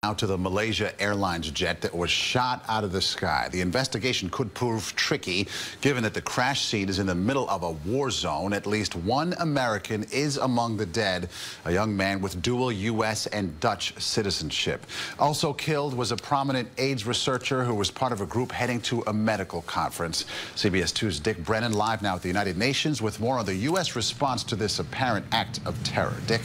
Now to the Malaysia Airlines jet that was shot out of the sky. The investigation could prove tricky, given that the crash scene is in the middle of a war zone. At least one American is among the dead, a young man with dual U.S. and Dutch citizenship. Also killed was a prominent AIDS researcher who was part of a group heading to a medical conference. CBS 2's Dick Brennan live now at the United Nations with more on the U.S. response to this apparent act of terror. Dick?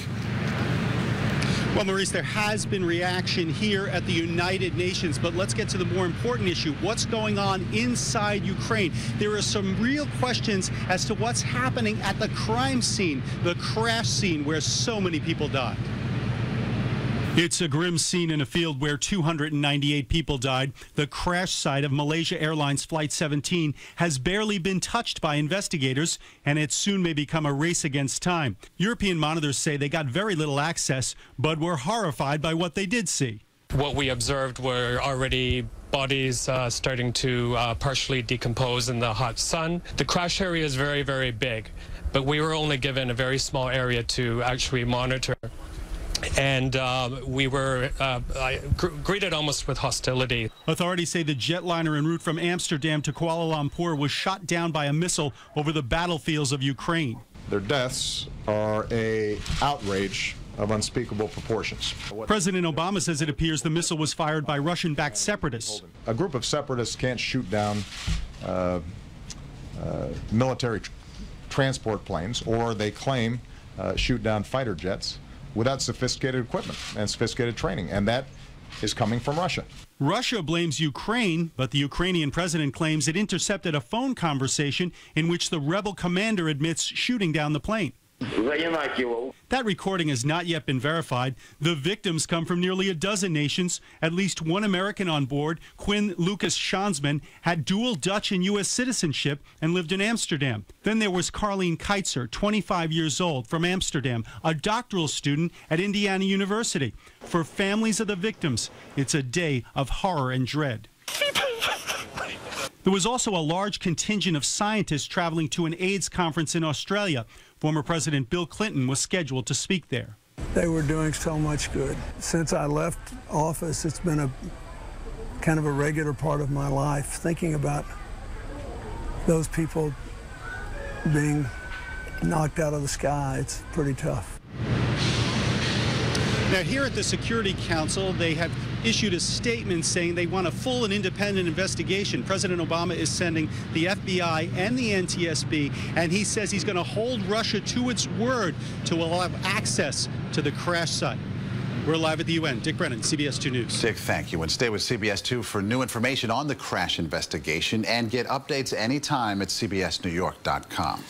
Well, Maurice, there has been reaction here at the United Nations, but let's get to the more important issue. What's going on inside Ukraine? There are some real questions as to what's happening at the crime scene, the crash scene where so many people died. It's a grim scene in a field where 298 people died. The crash site of Malaysia Airlines Flight 17 has barely been touched by investigators, and it soon may become a race against time. European monitors say they got very little access, but were horrified by what they did see. What we observed were already bodies starting to partially decompose in the hot sun. The crash area is very, very big, but we were only given a very small area to actually monitor. And we were greeted almost with hostility. Authorities say the jetliner en route from Amsterdam to Kuala Lumpur was shot down by a missile over the battlefields of Ukraine. Their deaths are an outrage of unspeakable proportions. President Obama says it appears the missile was fired by Russian-backed separatists. A group of separatists can't shoot down military transport planes, or they claim shoot down fighter jets without sophisticated equipment and sophisticated training, and that is coming from Russia. Russia blames Ukraine, but the Ukrainian president claims it intercepted a phone conversation in which the rebel commander admits shooting down the plane. That recording has not yet been verified. The victims come from nearly a dozen nations. At least one American on board, Quinn Lucas Shansman, had dual Dutch and U.S. citizenship and lived in Amsterdam. Then there was Carleen Keitzer, 25 years old, from Amsterdam, a doctoral student at Indiana University. For families of the victims, it's a day of horror and dread. There was also a large contingent of scientists traveling to an AIDS conference in Australia. Former President Bill Clinton was scheduled to speak there. They were doing so much good. Since I left office, it's been a kind of a regular part of my life, thinking about those people being knocked out of the sky. It's pretty tough. Now, here at the Security Council, they have issued a statement saying they want a full and independent investigation. President Obama is sending the FBI and the NTSB, and he says he's going to hold Russia to its word to allow access to the crash site. We're live at the UN. Dick Brennan, CBS 2 News. Dick, thank you. And stay with CBS 2 for new information on the crash investigation and get updates anytime at cbsnewyork.com.